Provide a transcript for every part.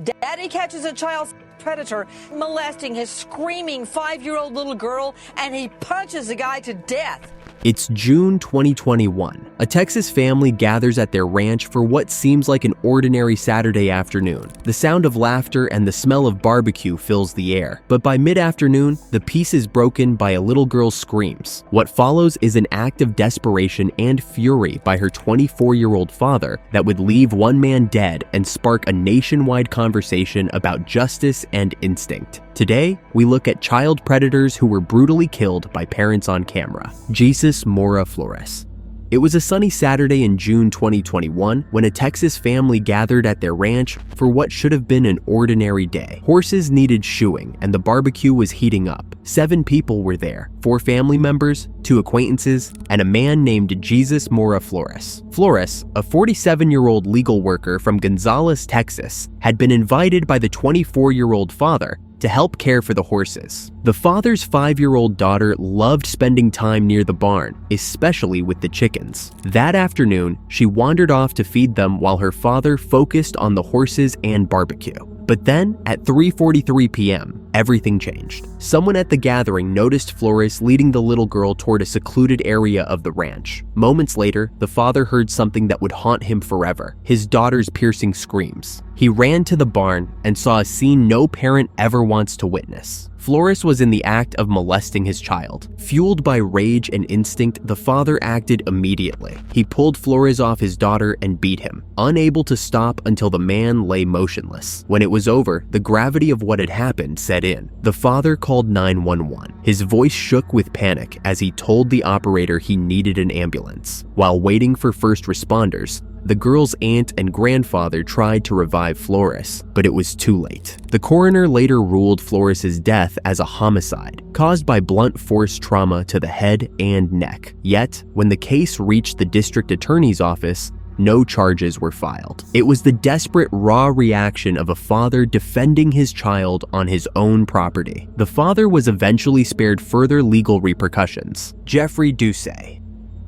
Daddy catches a child predator molesting his screaming 5-year-old little girl, and he punches the guy to death. It's June 2021. A Texas family gathers at their ranch for what seems like an ordinary Saturday afternoon. The sound of laughter and the smell of barbecue fills the air. But by mid-afternoon, the peace is broken by a little girl's screams. What follows is an act of desperation and fury by her 24-year-old father that would leave one man dead and spark a nationwide conversation about justice and instinct. Today, we look at child predators who were brutally killed by parents on camera. Jesus Mora Flores. It was a sunny Saturday in June 2021 when a Texas family gathered at their ranch for what should have been an ordinary day. Horses needed shoeing and the barbecue was heating up. 7 people were there, 4 family members, 2 acquaintances, and a man named Jesus Mora Flores. Flores, a 47-year-old legal worker from Gonzales, Texas, had been invited by the 24-year-old father to help care for the horses. The father's 5-year-old daughter loved spending time near the barn, especially with the chickens. That afternoon, she wandered off to feed them while her father focused on the horses and barbecue. But then, at 3:43 p.m., everything changed. Someone at the gathering noticed Flores leading the little girl toward a secluded area of the ranch. Moments later, the father heard something that would haunt him forever: his daughter's piercing screams. He ran to the barn and saw a scene no parent ever wants to witness. Flores was in the act of molesting his child. Fueled by rage and instinct, the father acted immediately. He pulled Flores off his daughter and beat him, unable to stop until the man lay motionless. When it was over, the gravity of what had happened set in. The father called 911. His voice shook with panic as he told the operator he needed an ambulance. While waiting for first responders, the girl's aunt and grandfather tried to revive Flores, but it was too late. The coroner later ruled Flores's death as a homicide, caused by blunt force trauma to the head and neck. Yet, when the case reached the district attorney's office, no charges were filed. It was the desperate, raw reaction of a father defending his child on his own property. The father was eventually spared further legal repercussions. Jeffrey Doucet.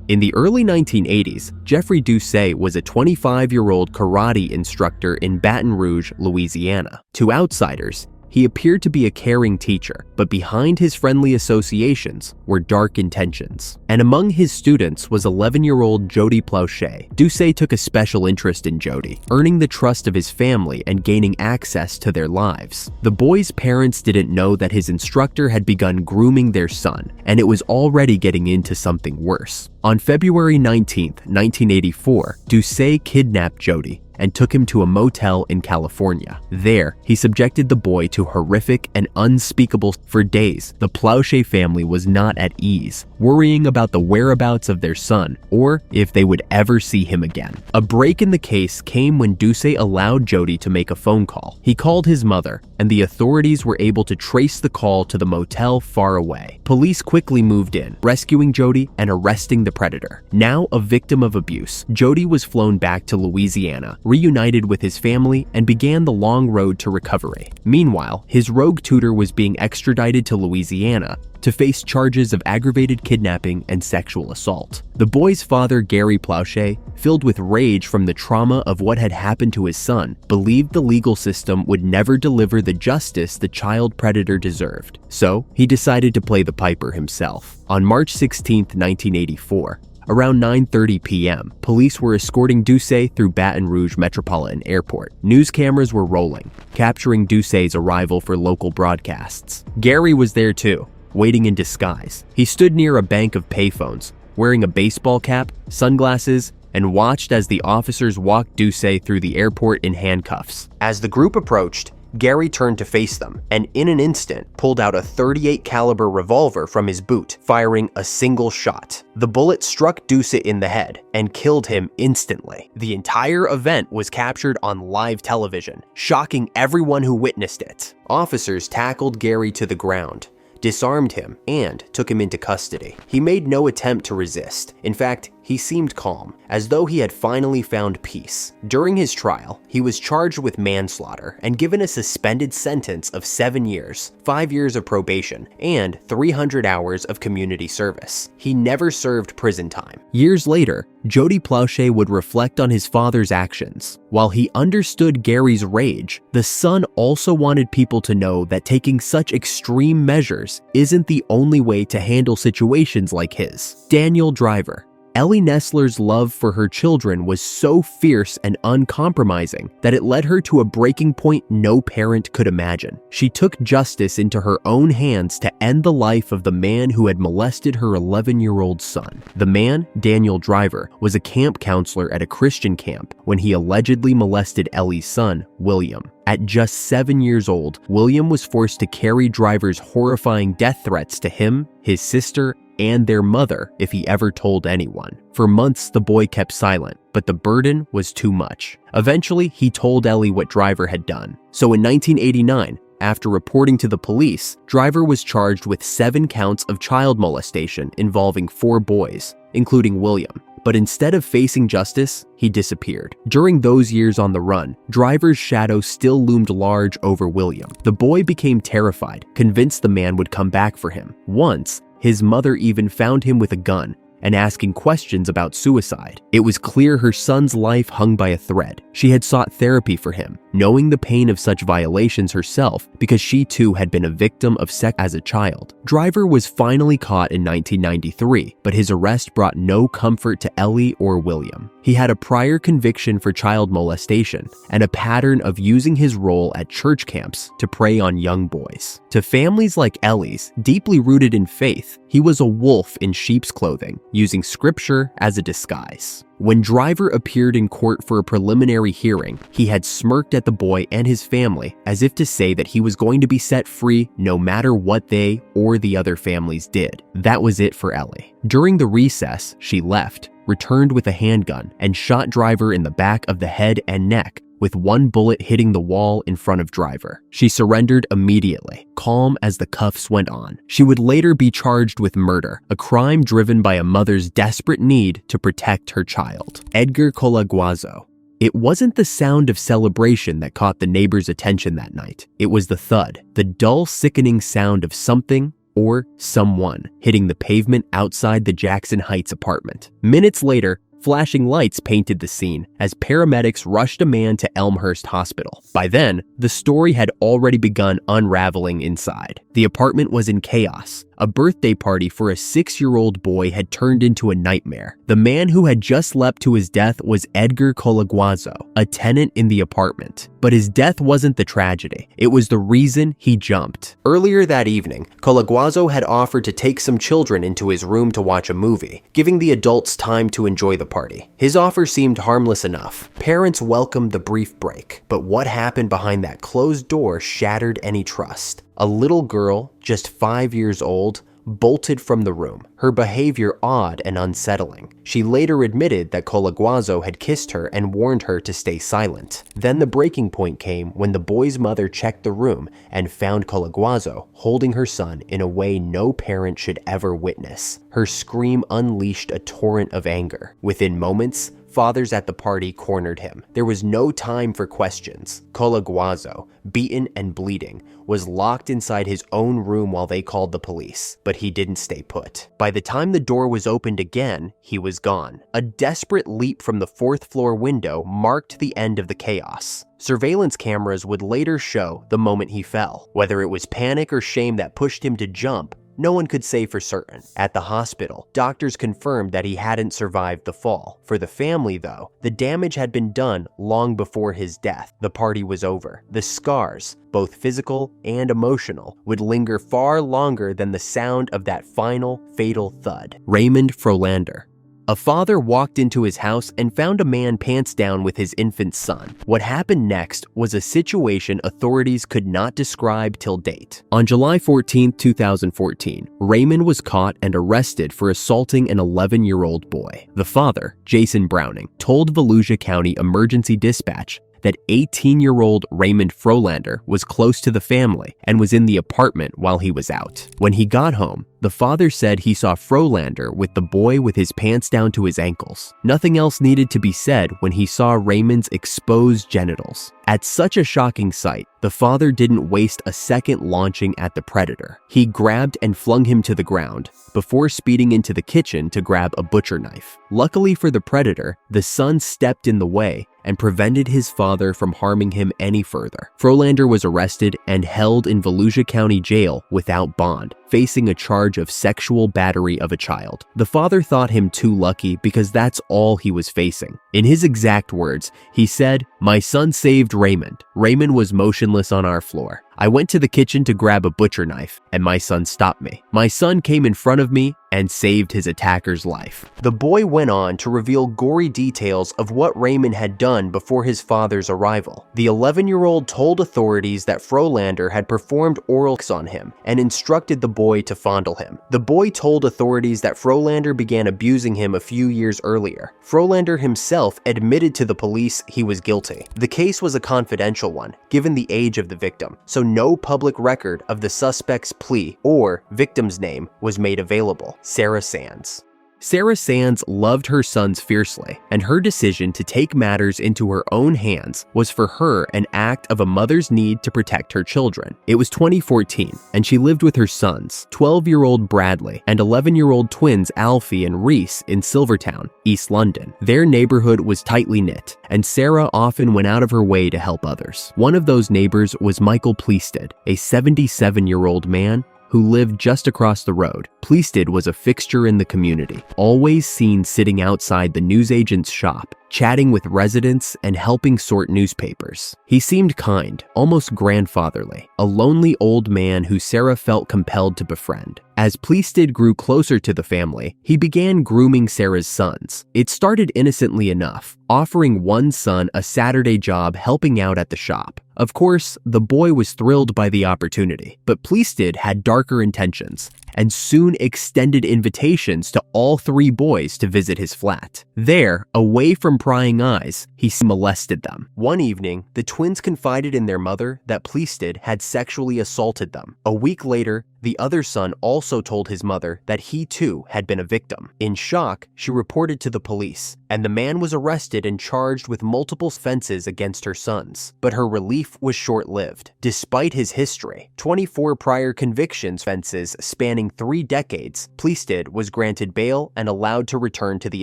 In the early 1980s, Jeffrey Doucet was a 25-year-old karate instructor in Baton Rouge, Louisiana. To outsiders, he appeared to be a caring teacher, but behind his friendly associations were dark intentions. And among his students was 11-year-old Jody Plauché. Doucet took a special interest in Jody, earning the trust of his family and gaining access to their lives. The boy's parents didn't know that his instructor had begun grooming their son, and it was already getting into something worse. On February 19, 1984, Doucet kidnapped Jody and took him to a motel in California. There, he subjected the boy to horrific and unspeakable. For days, the Plauché family was not at ease, worrying about the whereabouts of their son or if they would ever see him again. A break in the case came when Doucet allowed Jody to make a phone call. He called his mother, and the authorities were able to trace the call to the motel far away. Police quickly moved in, rescuing Jody and arresting the predator. Now a victim of abuse, Jody was flown back to Louisiana, reunited with his family, and began the long road to recovery. Meanwhile, his rogue tutor was being extradited to Louisiana to face charges of aggravated kidnapping and sexual assault. The boy's father, Gary Plauché, filled with rage from the trauma of what had happened to his son, believed the legal system would never deliver the justice the child predator deserved. So, he decided to play the piper himself. On March 16, 1984, around 9:30 p.m., police were escorting Doucet through Baton Rouge Metropolitan Airport. News cameras were rolling, capturing Doucet's arrival for local broadcasts. Gary was there too, waiting in disguise. He stood near a bank of payphones, wearing a baseball cap, sunglasses, and watched as the officers walked Doucet through the airport in handcuffs. As the group approached, Gary turned to face them and in an instant pulled out a .38 caliber revolver from his boot, firing a single shot. The bullet struck Doucet in the head and killed him instantly. The entire event was captured on live television, shocking everyone who witnessed it. Officers tackled Gary to the ground, disarmed him, and took him into custody. He made no attempt to resist. In fact, he seemed calm, as though he had finally found peace. During his trial, he was charged with manslaughter and given a suspended sentence of 7 years, 5 years of probation, and 300 hours of community service. He never served prison time. Years later, Jody Plauché would reflect on his father's actions. While he understood Gary's rage, the son also wanted people to know that taking such extreme measures isn't the only way to handle situations like his. Daniel Driver. Ellie Nessler's love for her children was so fierce and uncompromising that it led her to a breaking point no parent could imagine. She took justice into her own hands to end the life of the man who had molested her 11-year-old son. The man, Daniel Driver, was a camp counselor at a Christian camp when he allegedly molested Ellie's son, William. At just 7 years old, William was forced to carry Driver's horrifying death threats to him, his sister, and their mother if he ever told anyone. For months, the boy kept silent, but the burden was too much. Eventually, he told Ellie what Driver had done. So in 1989, after reporting to the police, Driver was charged with 7 counts of child molestation involving 4 boys, including William. But instead of facing justice, he disappeared. During those years on the run, Driver's shadow still loomed large over William. The boy became terrified, convinced the man would come back for him. Once, his mother even found him with a gun and asking questions about suicide. It was clear her son's life hung by a thread. She had sought therapy for him, knowing the pain of such violations herself because she too had been a victim of sex as a child. Driver was finally caught in 1993, but his arrest brought no comfort to Ellie or William. He had a prior conviction for child molestation and a pattern of using his role at church camps to prey on young boys. To families like Ellie's, deeply rooted in faith, he was a wolf in sheep's clothing, using scripture as a disguise. When Driver appeared in court for a preliminary hearing, he had smirked at the boy and his family as if to say that he was going to be set free no matter what they or the other families did. That was it for Ellie. During the recess, she left, returned with a handgun, and shot Driver in the back of the head and neck, with 1 bullet hitting the wall in front of Driver. She surrendered immediately, calm as the cuffs went on. She would later be charged with murder, a crime driven by a mother's desperate need to protect her child. Edgar Colaguazo. It wasn't the sound of celebration that caught the neighbors' attention that night. It was the thud, the dull, sickening sound of something or someone hitting the pavement outside the Jackson Heights apartment. Minutes later, flashing lights painted the scene as paramedics rushed a man to Elmhurst Hospital. By then, the story had already begun unraveling inside. The apartment was in chaos. A birthday party for a 6-year-old boy had turned into a nightmare. The man who had just leapt to his death was Edgar Colaguazo, a tenant in the apartment. But his death wasn't the tragedy. It was the reason he jumped. Earlier that evening, Colaguazo had offered to take some children into his room to watch a movie, giving the adults time to enjoy the party. His offer seemed harmless enough. Parents welcomed the brief break, but what happened behind that closed door shattered any trust. A little girl, just 5 years old, bolted from the room, her behavior odd and unsettling. She later admitted that Colaguazo had kissed her and warned her to stay silent. Then the breaking point came when the boy's mother checked the room and found Colaguazo holding her son in a way no parent should ever witness. Her scream unleashed a torrent of anger. Within moments, fathers at the party cornered him. There was no time for questions. Colaguazo, beaten and bleeding, was locked inside his own room while they called the police, but he didn't stay put. By the time the door was opened again, he was gone. A desperate leap from the 4th floor window marked the end of the chaos. Surveillance cameras would later show the moment he fell. Whether it was panic or shame that pushed him to jump, no one could say for certain. At the hospital, doctors confirmed that he hadn't survived the fall. For the family, though, the damage had been done long before his death. The party was over. The scars, both physical and emotional, would linger far longer than the sound of that final, fatal thud. Raymond Frolander. A father walked into his house and found a man pants down with his infant son. What happened next was a situation authorities could not describe till date. On July 14, 2014, Raymond was caught and arrested for assaulting an 11-year-old boy. The father, Jason Browning, told Volusia County Emergency Dispatch that 18-year-old Raymond Frolander was close to the family and was in the apartment while he was out. When he got home, the father said he saw Frolander with the boy with his pants down to his ankles. Nothing else needed to be said when he saw Raymond's exposed genitals. At such a shocking sight, the father didn't waste a second launching at the predator. He grabbed and flung him to the ground before speeding into the kitchen to grab a butcher knife. Luckily for the predator, the son stepped in the way and prevented his father from harming him any further. Frolander was arrested and held in Volusia County Jail without bond, facing a charge of sexual battery of a child. The father thought him too lucky because that's all he was facing. In his exact words, he said, "My son saved Raymond. Raymond was motionless on our floor. I went to the kitchen to grab a butcher knife, and my son stopped me. My son came in front of me and saved his attacker's life." The boy went on to reveal gory details of what Raymond had done before his father's arrival. The 11-year-old told authorities that Frolander had performed oral sex on him and instructed the boy to fondle him. The boy told authorities that Frolander began abusing him a few years earlier. Frolander himself admitted to the police he was guilty. The case was a confidential one, given the age of the victim, so no public record of the suspect's plea or victim's name was made available. Sarah Sands. Sarah Sands loved her sons fiercely, and her decision to take matters into her own hands was for her an act of a mother's need to protect her children. It was 2014, and she lived with her sons, 12-year-old Bradley and 11-year-old twins Alfie and Reese in Silvertown, East London. Their neighborhood was tightly knit, and Sarah often went out of her way to help others. One of those neighbors was Michael Pleasted, a 77-year-old man who lived just across the road. Pleasted was a fixture in the community, always seen sitting outside the newsagent's shop, chatting with residents and helping sort newspapers. He seemed kind, almost grandfatherly, a lonely old man who Sarah felt compelled to befriend. As Pleasted grew closer to the family, he began grooming Sarah's sons. It started innocently enough, offering one son a Saturday job helping out at the shop. Of course, the boy was thrilled by the opportunity, but Pleasted had darker intentions and soon extended invitations to all three boys to visit his flat. There, away from prying eyes, he molested them. One evening, the twins confided in their mother that Pleasted had sexually assaulted them. A week later, the other son also told his mother that he too had been a victim. In shock, she reported to the police, and the man was arrested and charged with multiple offenses against her sons. But her relief was short-lived. Despite his history, 24 prior convictions, offenses spanning 3 decades, Pleasted was granted bail and allowed to return to the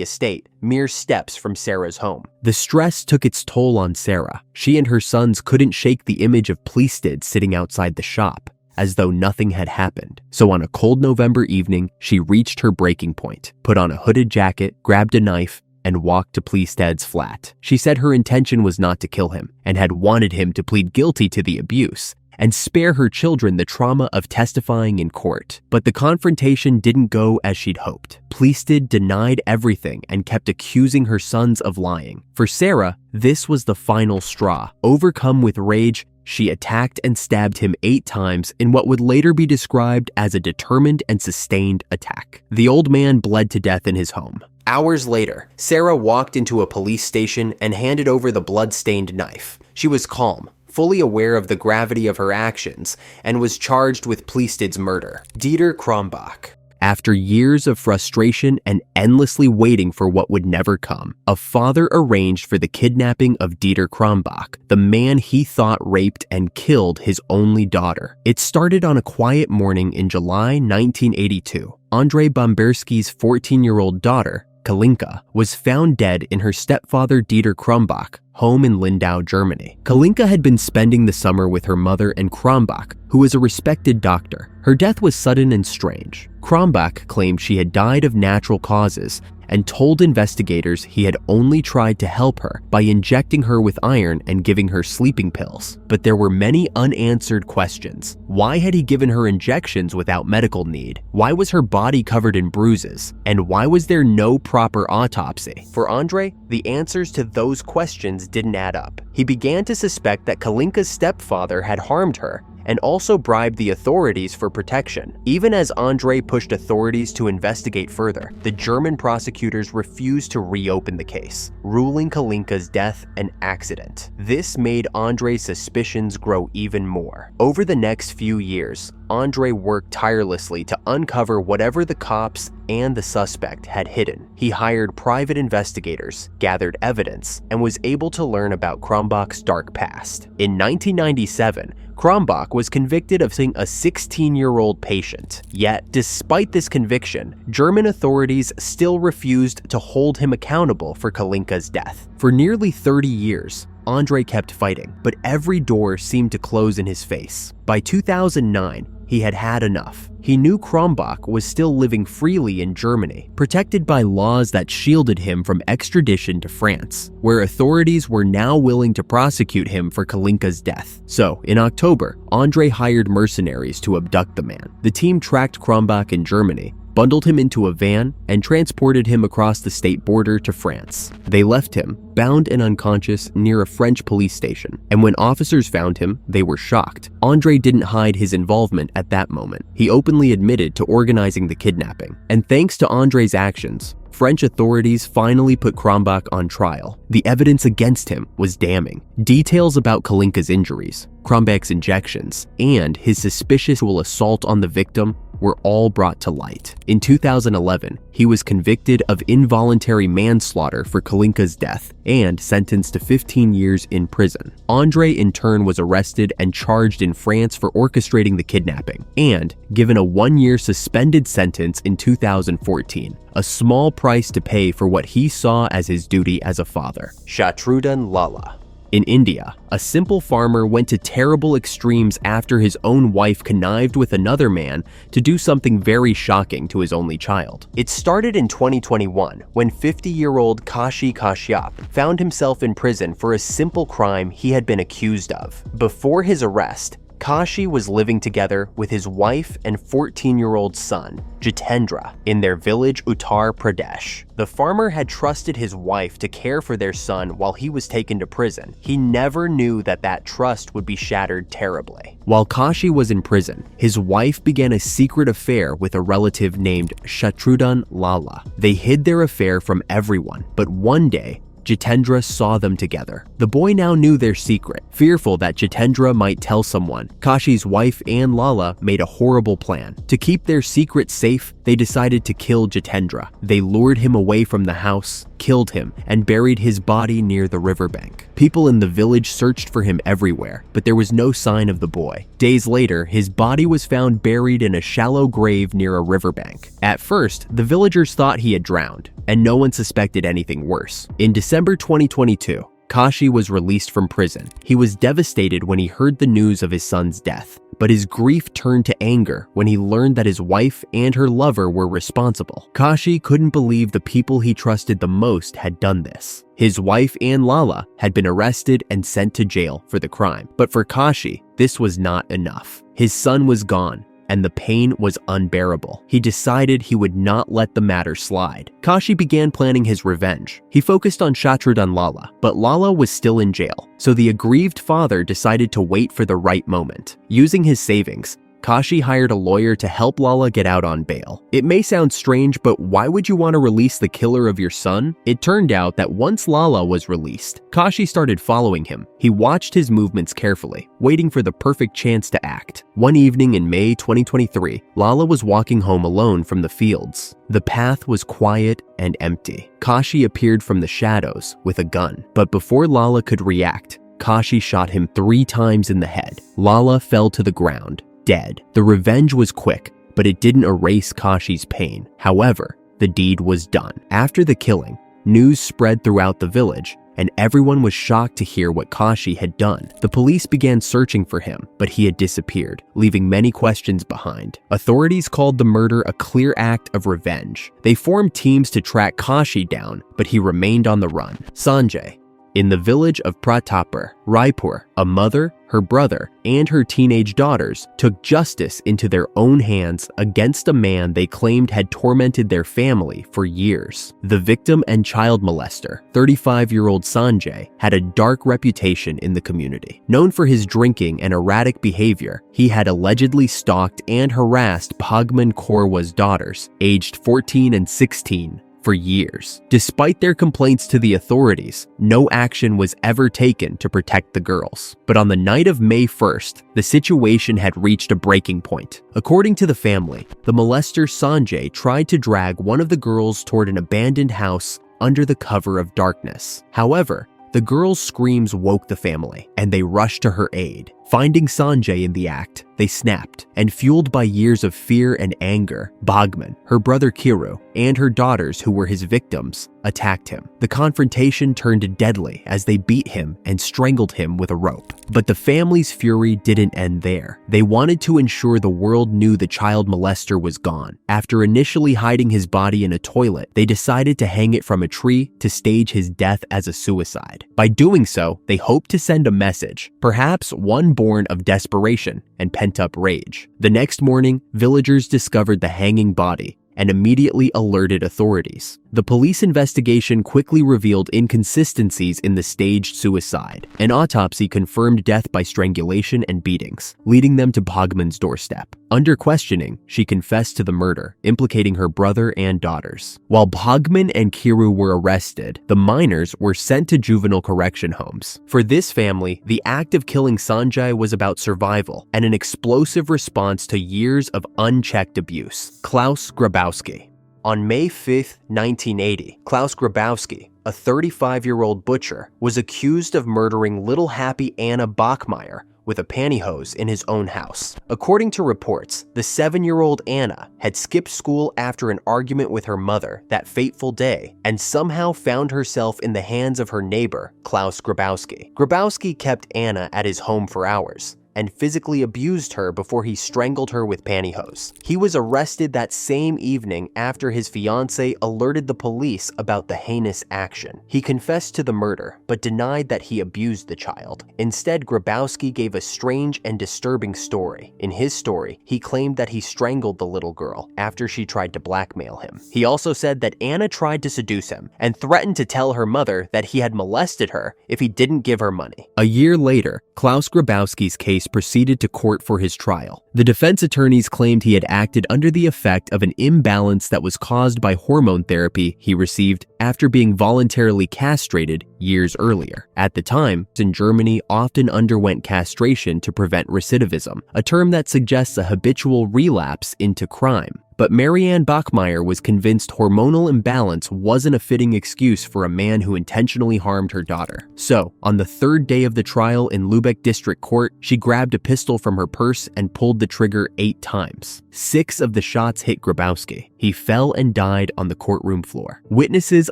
estate, mere steps from Sarah's home. The stress took its toll on Sarah. She and her sons couldn't shake the image of Pleasted sitting outside the shop, as though nothing had happened. So on a cold November evening, she reached her breaking point, put on a hooded jacket, grabbed a knife, and walked to Pleasted's flat. She said her intention was not to kill him, and had wanted him to plead guilty to the abuse and spare her children the trauma of testifying in court. But the confrontation didn't go as she'd hoped. Pleasted denied everything and kept accusing her sons of lying. For Sarah, this was the final straw. Overcome with rage, she attacked and stabbed him 8 times in what would later be described as a determined and sustained attack. The old man bled to death in his home. Hours later, Sarah walked into a police station and handed over the blood-stained knife. She was calm, fully aware of the gravity of her actions, and was charged with Pleasted's murder. Dieter Krombach. After years of frustration and endlessly waiting for what would never come, a father arranged for the kidnapping of Dieter Krombach, the man he thought raped and killed his only daughter. It started on a quiet morning in July 1982. Andrei Bombersky's 14-year-old daughter, Kalinka, was found dead in her stepfather Dieter Krombach home in Lindau, Germany. Kalinka had been spending the summer with her mother and Krombach, who was a respected doctor. Her death was sudden and strange. Krombach claimed she had died of natural causes and told investigators he had only tried to help her by injecting her with iron and giving her sleeping pills. But there were many unanswered questions. Why had he given her injections without medical need? Why was her body covered in bruises? And why was there no proper autopsy? For Andrei, the answers to those questions didn't add up. He began to suspect that Kalinka's stepfather had harmed her and also bribed the authorities for protection. Even as Andrei pushed authorities to investigate further, the German prosecutors refused to reopen the case, ruling Kalinka's death an accident. This made Andrei's suspicions grow even more. Over the next few years, Andrei worked tirelessly to uncover whatever the cops and the suspect had hidden. He hired private investigators, gathered evidence, and was able to learn about Krombach's dark past. In 1997, Krombach was convicted of seeing a 16-year-old patient. Yet, despite this conviction, German authorities still refused to hold him accountable for Kalinka's death. For nearly 30 years, Andrei kept fighting, but every door seemed to close in his face. By 2009, he had had enough. He knew Krombach was still living freely in Germany, protected by laws that shielded him from extradition to France, where authorities were now willing to prosecute him for Kalinka's death. So, in October, Andrei hired mercenaries to abduct the man. The team tracked Krombach in Germany, bundled him into a van, and transported him across the state border to France. They left him, bound and unconscious, near a French police station, and when officers found him, they were shocked. Andrei didn't hide his involvement at that moment. He openly admitted to organizing the kidnapping, and thanks to Andrei's actions, French authorities finally put Krombach on trial. The evidence against him was damning. Details about Kalinka's injuries, Krombach's injections, and his suspicious assault on the victim were all brought to light. In 2011, he was convicted of involuntary manslaughter for Kalinka's death and sentenced to 15 years in prison. Andrei, in turn, was arrested and charged in France for orchestrating the kidnapping and given a 1-year suspended sentence in 2014, a small price to pay for what he saw as his duty as a father. Shatrughan Lalla. In India, a simple farmer went to terrible extremes after his own wife connived with another man to do something very shocking to his only child. It started in 2021 when 50-year-old Kashi Kashyap found himself in prison for a simple crime he had been accused of. Before his arrest, Kashi was living together with his wife and 14-year-old son, Jitendra, in their village Uttar Pradesh. The farmer had trusted his wife to care for their son while he was taken to prison. He never knew that that trust would be shattered terribly. While Kashi was in prison, his wife began a secret affair with a relative named Shatrughan Lalla. They hid their affair from everyone, but one day, Jitendra saw them together. The boy now knew their secret. Fearful that Jitendra might tell someone, Kashi's wife and Lalla made a horrible plan. To keep their secret safe, they decided to kill Jitendra. They lured him away from the house, killed him, and buried his body near the riverbank. People in the village searched for him everywhere, but there was no sign of the boy. Days later, his body was found buried in a shallow grave near a riverbank. At first, the villagers thought he had drowned, and no one suspected anything worse. In December 2022, Kashi was released from prison. He was devastated when he heard the news of his son's death, but his grief turned to anger when he learned that his wife and her lover were responsible. Kashi couldn't believe the people he trusted the most had done this. His wife and Lalla had been arrested and sent to jail for the crime, but for Kashi, this was not enough. His son was gone, and the pain was unbearable. He decided he would not let the matter slide. Kashi began planning his revenge. He focused on Shatrughan Lalla, but Lalla was still in jail, so the aggrieved father decided to wait for the right moment. Using his savings, Kashi hired a lawyer to help Lalla get out on bail. It may sound strange, but why would you want to release the killer of your son? It turned out that once Lalla was released, Kashi started following him. He watched his movements carefully, waiting for the perfect chance to act. One evening in May 2023, Lalla was walking home alone from the fields. The path was quiet and empty. Kashi appeared from the shadows with a gun, but before Lalla could react, Kashi shot him 3 times in the head. Lalla fell to the ground, dead. The revenge was quick, but it didn't erase Kashi's pain. However, the deed was done. After the killing, news spread throughout the village, and everyone was shocked to hear what Kashi had done. The police began searching for him, but he had disappeared, leaving many questions behind. Authorities called the murder a clear act of revenge. They formed teams to track Kashi down, but he remained on the run. Sanjay, In the village of Pratapur, Raipur, a mother, her brother, and her teenage daughters took justice into their own hands against a man they claimed had tormented their family for years. The victim and child molester, 35-year-old Sanjay, had a dark reputation in the community. Known for his drinking and erratic behavior, he had allegedly stalked and harassed Bhagman Korwa's daughters, aged 14 and 16, for years. Despite their complaints to the authorities, no action was ever taken to protect the girls. But on the night of May 1st, the situation had reached a breaking point. According to the family, the molester Sanjay tried to drag one of the girls toward an abandoned house under the cover of darkness. However, the girl's screams woke the family, and they rushed to her aid. Finding Sanjay in the act, they snapped, and fueled by years of fear and anger, Bhagman, her brother Kiru, and her daughters who were his victims, attacked him. The confrontation turned deadly as they beat him and strangled him with a rope. But the family's fury didn't end there. They wanted to ensure the world knew the child molester was gone. After initially hiding his body in a toilet, they decided to hang it from a tree to stage his death as a suicide. By doing so, they hoped to send a message, perhaps one born of desperation and pent-up rage. The next morning, villagers discovered the hanging body and immediately alerted authorities. The police investigation quickly revealed inconsistencies in the staged suicide. An autopsy confirmed death by strangulation and beatings, leading them to Bhagman's doorstep. Under questioning, she confessed to the murder, implicating her brother and daughters. While Bhagman and Kiru were arrested, the minors were sent to juvenile correction homes. For this family, the act of killing Sanjay was about survival and an explosive response to years of unchecked abuse. Klaus Grabowski. On May 5, 1980, Klaus Grabowski, a 35-year-old butcher, was accused of murdering little happy Anna Bachmeier with a pantyhose in his own house. According to reports, the 7-year-old Anna had skipped school after an argument with her mother that fateful day and somehow found herself in the hands of her neighbor, Klaus Grabowski. Grabowski kept Anna at his home for hours and physically abused her before he strangled her with pantyhose. He was arrested that same evening after his fiancée alerted the police about the heinous action. He confessed to the murder, but denied that he abused the child. Instead, Grabowski gave a strange and disturbing story. In his story, he claimed that he strangled the little girl after she tried to blackmail him. He also said that Anna tried to seduce him and threatened to tell her mother that he had molested her if he didn't give her money. A year later, Klaus Grabowski's case proceeded to court for his trial. The defense attorneys claimed he had acted under the effect of an imbalance that was caused by hormone therapy he received after being voluntarily castrated years earlier. At the time, in Germany often underwent castration to prevent recidivism, a term that suggests a habitual relapse into crime. But Marianne Bachmeier was convinced hormonal imbalance wasn't a fitting excuse for a man who intentionally harmed her daughter. So, on the third day of the trial in Lübeck District Court, she grabbed a pistol from her purse and pulled the trigger 8 times. 6 of the shots hit Grabowski. He fell and died on the courtroom floor. Witnesses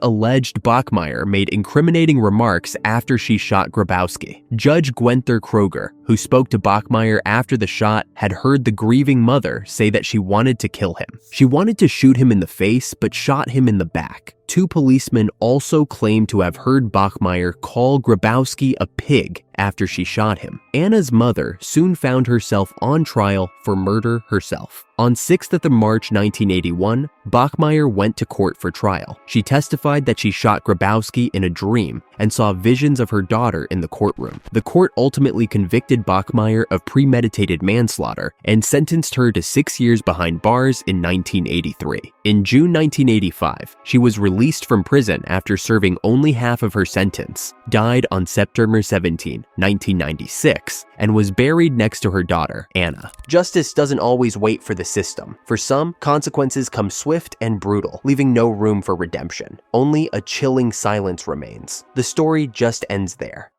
alleged Bachmeier made incriminating remarks after she shot Grabowski. Judge Guenther Kroger, who spoke to Bachmeier after the shot, had heard the grieving mother say that she wanted to kill him. She wanted to shoot him in the face, but shot him in the back. 2 policemen also claimed to have heard Bachmeier call Grabowski a pig after she shot him. Anna's mother soon found herself on trial for murder herself. On 6th of March 1981, Bachmeier went to court for trial. She testified that she shot Grabowski in a dream and saw visions of her daughter in the courtroom. The court ultimately convicted Bachmeier of premeditated manslaughter and sentenced her to 6 years behind bars in 1983. In June 1985, she was released from prison after serving only half of her sentence, died on September 17, 1996, and was buried next to her daughter, Anna. Justice doesn't always wait for the system. For some, consequences come swift and brutal, leaving no room for redemption. Only a chilling silence remains. The story just ends there.